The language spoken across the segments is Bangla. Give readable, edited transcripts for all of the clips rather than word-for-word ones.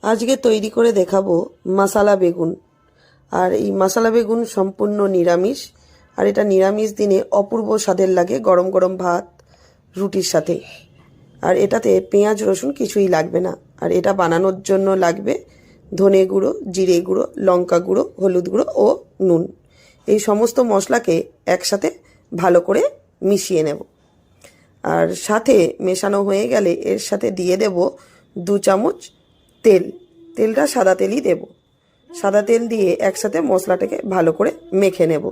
আজকে তৈরি করে দেখাবো মশালা বেগুন। আর এই মশালা বেগুন সম্পূর্ণ নিরামিষ। আর এটা নিরামিষ দিনে অপূর্ব স্বাদের লাগে গরম গরম ভাত রুটির সাথে। আর এটাতে পেঁয়াজ রসুন কিছুই লাগবে না। আর এটা বানানোর জন্য লাগবে ধনে গুঁড়ো, জিরে গুঁড়ো, লঙ্কা গুঁড়ো, হলুদ গুঁড়ো ও নুন। এই সমস্ত মশলাকে একসাথে ভালো করে মিশিয়ে নেব। আর সাথে মেশানো হয়ে গেলে এর সাথে দিয়ে দেব 2 চামচ তেল। তেলটা সাদা তেলই দেব। সাদা তেল দিয়ে একসাথে মশলাটাকে ভালো করে মেখে নেব।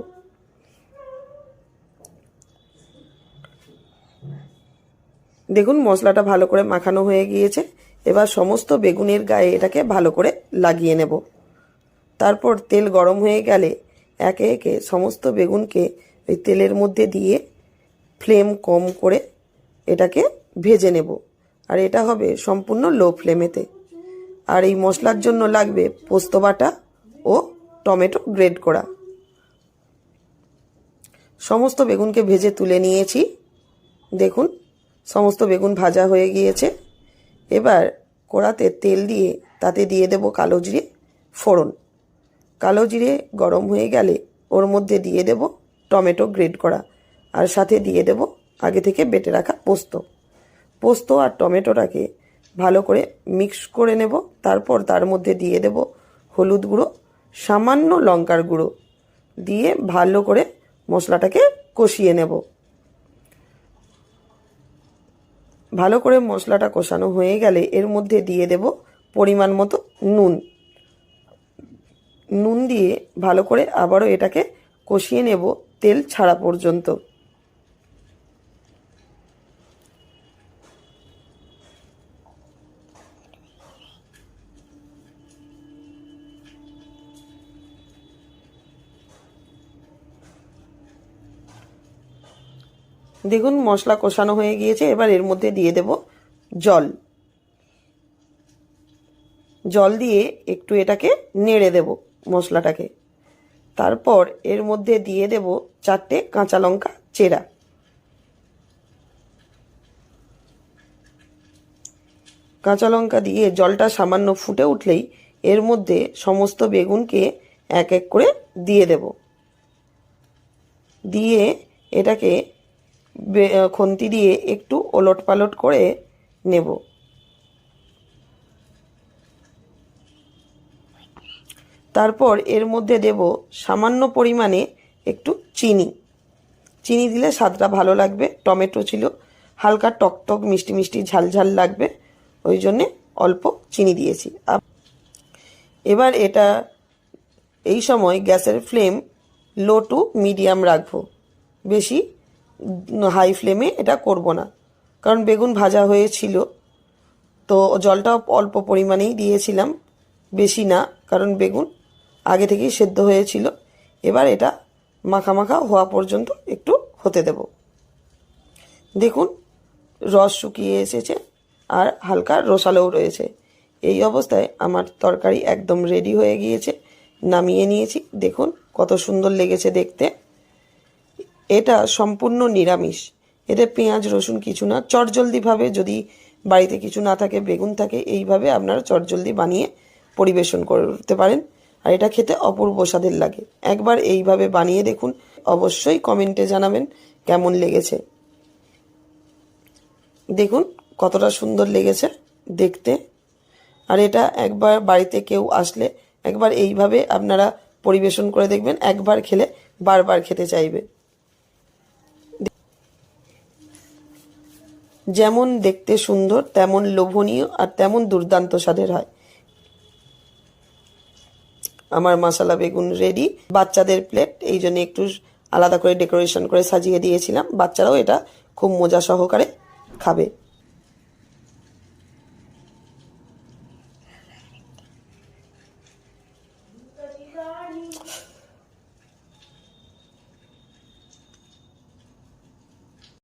দেখুন মশলাটা ভালো করে মাখানো হয়ে গিয়েছে। এবার সমস্ত বেগুনের গায়ে এটাকে ভালো করে লাগিয়ে নেব। তারপর তেল গরম হয়ে গেলে একে একে সমস্ত বেগুনকে ওই তেলের মধ্যে দিয়ে ফ্লেম কম করে এটাকে ভেজে নেব। আর এটা হবে সম্পূর্ণ লো ফ্লেমেতে। আর এই মশলার জন্য লাগবে পোস্ত বাটা ও টমেটো গ্রেট করা। সমস্ত বেগুনকে ভেজে তুলে নিয়েছি। দেখুন সমস্ত বেগুন ভাজা হয়ে গিয়েছে। এবার কড়াতে তেল দিয়ে তাতে দিয়ে দেব কালো জিরে ফোড়ন। কালো জিরে গরম হয়ে গেলে ওর মধ্যে দিয়ে দেব টমেটো গ্রেট করা। আর সাথে দিয়ে দেব আগে থেকে বেটে রাখা পোস্ত আর টমেটোটাকে ভালো করে মিক্স করে নেব। তারপর তার মধ্যে দিয়ে দেব হলুদ গুঁড়ো, সামান্য লঙ্কার গুঁড়ো দিয়ে ভালো করে মশলাটাকে কষিয়ে নেব। ভালো করে মশলাটা কষানো হয়ে গেলে এর মধ্যে দিয়ে দেব পরিমাণ মতো নুন দিয়ে ভালো করে আবারও এটাকে কষিয়ে নেব তেল ছাড়া পর্যন্ত। দেখুন মশলা কষানো হয়ে গিয়েছে। এবার এর মধ্যে দিয়ে দেব জল দিয়ে একটু এটাকে নেড়ে দেব মশলাটাকে। তারপর এর মধ্যে দিয়ে দেব 4টে কাঁচা লঙ্কা চেরা। কাঁচা লঙ্কা দিয়ে জলটা সামান্য ফুটে উঠলেই এর মধ্যে সমস্ত বেগুনকে এক এক করে দিয়ে দেব। দিয়ে এটাকে খুন্তি দিয়ে একটু ওলট পালট করে নেব। তারপর এর মধ্যে দেব সামান্য পরিমাণে একটু চিনি দিলে স্বাদটা ভালো লাগবে। টমেটো ছিল, হালকা টকটক মিষ্টি মিষ্টি ঝাল ঝাল লাগবে, ওই জন্যে অল্প চিনি দিয়েছি। এবার এটা এই সময় গ্যাসের ফ্লেম লো টু মিডিয়াম রাখবো। বেশি হাই ফ্লেমে এটা করব না, কারণ বেগুন ভাজা হয়েছিল তো জলটা অল্প পরিমাণেই দিয়েছিলাম, বেশি না, কারণ বেগুন আগে থেকেই সেদ্ধ হয়েছিল। এবার এটা মাখা মাখা হওয়া পর্যন্ত একটু হতে দেব। দেখুন রস শুকিয়ে এসেছে আর হালকা রসালোও রয়েছে। এই অবস্থায় আমার তরকারি একদম রেডি হয়ে গিয়েছে। নামিয়ে নিয়েছি। দেখুন কত সুন্দর লেগেছে দেখতে। এটা সম্পূর্ণ নিরামিষ। এতে পেঁয়াজ রসুন কিছু না। চটজলদিভাবে যদি বাড়িতে কিছু না থাকে, বেগুন থাকে, এইভাবে আপনারা চটজলদি বানিয়ে পরিবেশন করতে পারেন। আর এটা খেতে অপূর্ব স্বাদের লাগে। একবার এইভাবে বানিয়ে দেখুন। অবশ্যই কমেন্টে জানাবেন কেমন লেগেছে। দেখুন কতটা সুন্দর লেগেছে দেখতে। আর এটা একবার বাড়িতে কেউ আসলে একবার এইভাবে আপনারা পরিবেশন করে দেখবেন। একবার খেলে বারবার খেতে চাইবে। যেমন দেখতে সুন্দর তেমন লোভনীয় আর তেমন দুর্দান্ত স্বাদের হয়। আমার মশলা বেগুন রেডি। বাচ্চাদের প্লেট, এই জন্য একটু আলাদা করে ডেকোরেশন করে সাজিয়ে দিয়েছিলাম। বাচ্চারাও এটা খুব মজা সহকারে খাবে।